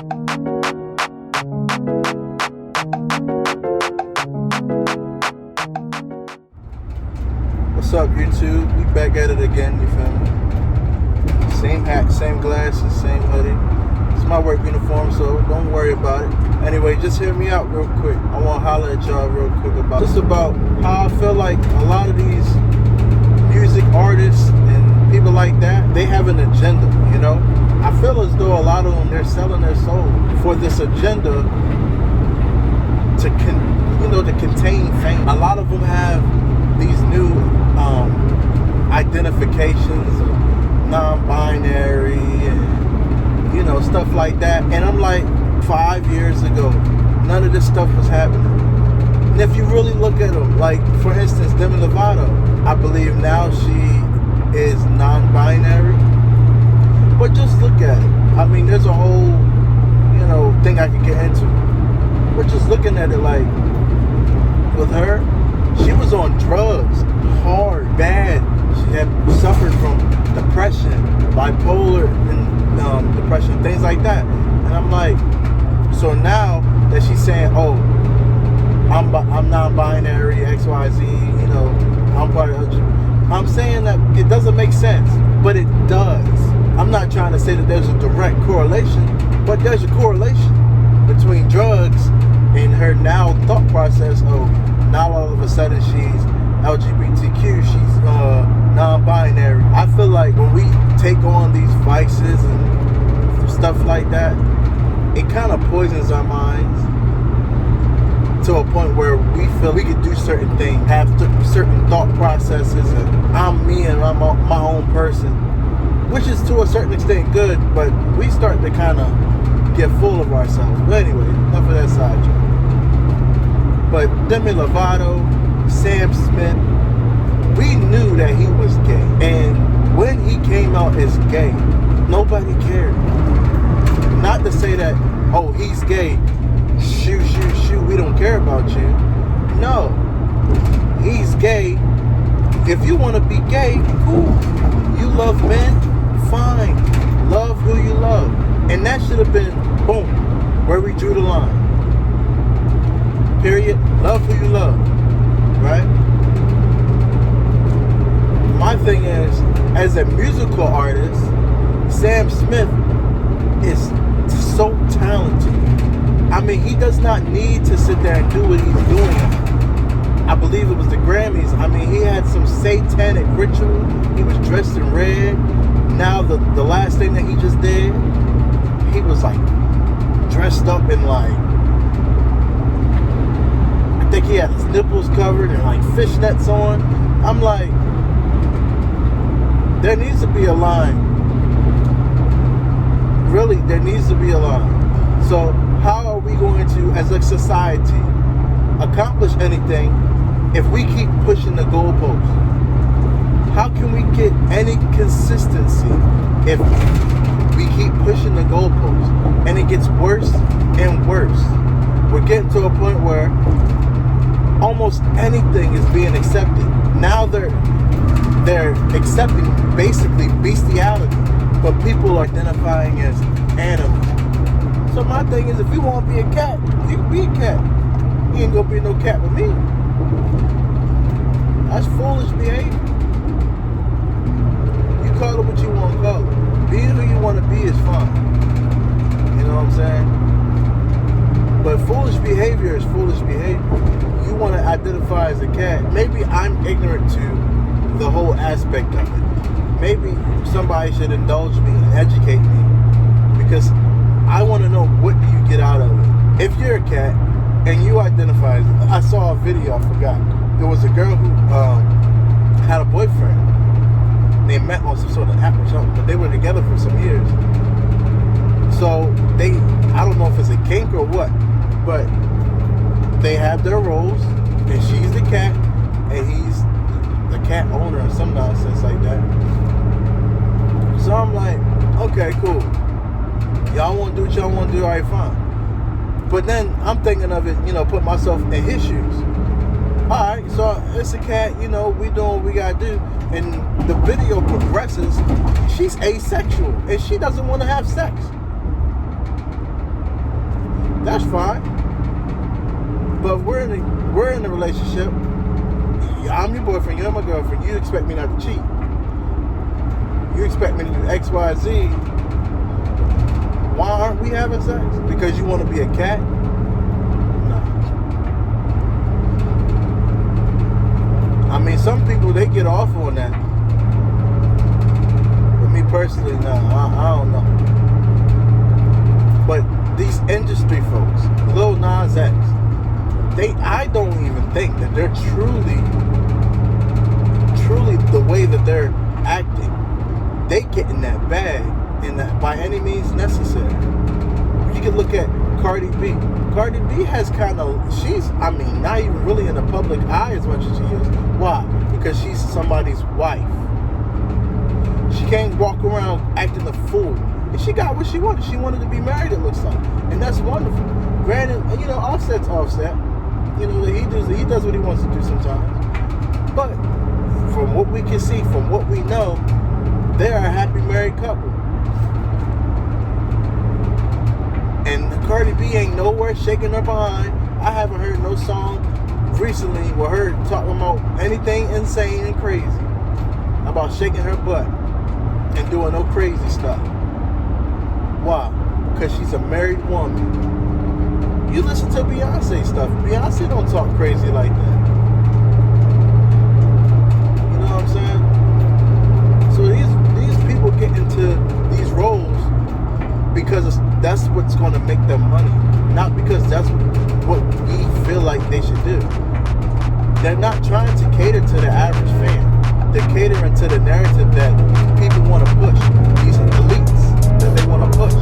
What's up, YouTube? We back at it again, you feel me? Same hat, same glasses, same hoodie. It's my work uniform, so don't worry about it. Anyway, just hear me out real quick. I want to holler at y'all real quick about how I feel like a lot of these music artists and people like that, they have an agenda, you know? I feel as though a lot of them, they're selling their soul for this agenda to contain fame. A lot of them have these new identifications of non-binary and, you know, stuff like that. And I'm like, 5 years ago, none of this stuff was happening. And if you really look at them, like, for instance, Demi Lovato, I believe now she is non-binary. But just look at it. I mean, there's a whole, you know, thing I could get into. But just looking at it, like, with her, she was on drugs, hard, bad. She had suffered from depression, bipolar and depression, things like that. And I'm like, so now that she's saying, oh, I'm non-binary, XYZ, you know, I'm part of LGBT, I'm saying that it doesn't make sense, but it does. I'm not trying to say that there's a direct correlation, but there's a correlation between drugs and her now thought process of now all of a sudden she's LGBTQ, she's non-binary. I feel like when we take on these vices and stuff like that, it kind of poisons our minds to a point where we feel we can do certain things, have certain thought processes, and I'm me and I'm my own person, which is to a certain extent good, but we start to kind of get full of ourselves. But anyway, enough of that sidetrack. But Demi Lovato, Sam Smith, we knew that he was gay. And when he came out as gay, nobody cared. Not to say that, oh, he's gay, shoot, we don't care about you. No, he's gay. If you want to be gay, cool. You love men, fine. Love who you love. And that should have been, boom, where we drew the line. Period. Love who you love. Right? My thing is, as a musical artist, Sam Smith is so talented. I mean, he does not need to sit there and do what he's doing. I believe it was the Grammys. I mean, he had some satanic ritual. He was dressed in red. Now, the last thing that he just did, he was like dressed up in like, I think he had his nipples covered and like fishnets on. I'm like, there needs to be a line. Really, there needs to be a line. So how are we going to, as a society, accomplish anything if we keep pushing the goalposts? How can we get any consistency if we keep pushing the goalposts and it gets worse and worse? We're getting to a point where almost anything is being accepted. Now they're accepting basically bestiality, but people are identifying as animals. So my thing is, if you want to be a cat, you can be a cat. You ain't gonna be no cat with me. That's foolish behavior. You call it what you want to call it. Being who you want to be is fine. You know what I'm saying? But foolish behavior is foolish behavior. You want to identify as a cat. Maybe I'm ignorant to the whole aspect of it. Maybe somebody should indulge me and educate me, because I want to know, what do you get out of it? If you're a cat and you identify as, I saw a video, I forgot. There was a girl who had a boyfriend. They met on some sort of app or something, but they were together for some years. So I don't know if it's a kink or what, but they have their roles, and she's the cat, and he's the cat owner or some nonsense like that. So I'm like, okay, cool. Y'all want to do what y'all want to do, all right, fine. But then I'm thinking of it, you know, put myself in his shoes. All right, so it's a cat, you know, we doing what we got to do. And the video progresses. She's asexual, and she doesn't want to have sex. That's fine. But we're in a relationship. I'm your boyfriend, you're my girlfriend. You expect me not to cheat. You expect me to do X, Y, Z. Why aren't we having sex? Because you want to be a cat? No. I mean, some people, they get off on that. But me personally, no, I don't know. But these industry folks, Lil Nas X, I don't even think that they're truly the way that they're acting. They get in that bag in that by any means necessary. You can look at Cardi B. Cardi B has she's not even really in the public eye as much as she is. Why? Because she's somebody's wife. She can't walk around acting a fool. And she got what she wanted. She wanted to be married, it looks like. And that's wonderful. Granted, Offset's Offset. He does what he wants to do sometimes. But from what we can see, from what we know, they are a happy married couple. And Cardi B ain't nowhere shaking her behind. I haven't heard no song recently with her talking about anything insane and crazy. About shaking her butt and doing no crazy stuff. Why? Because she's a married woman. You listen to Beyonce stuff. Beyonce don't talk crazy like that. You know what I'm saying? So these people get into these roles because that's what's going to make them money, not because that's what we feel like they should do. They're not trying to cater to the average fan. They're catering to the narrative that people want to push. These elites that they want to push.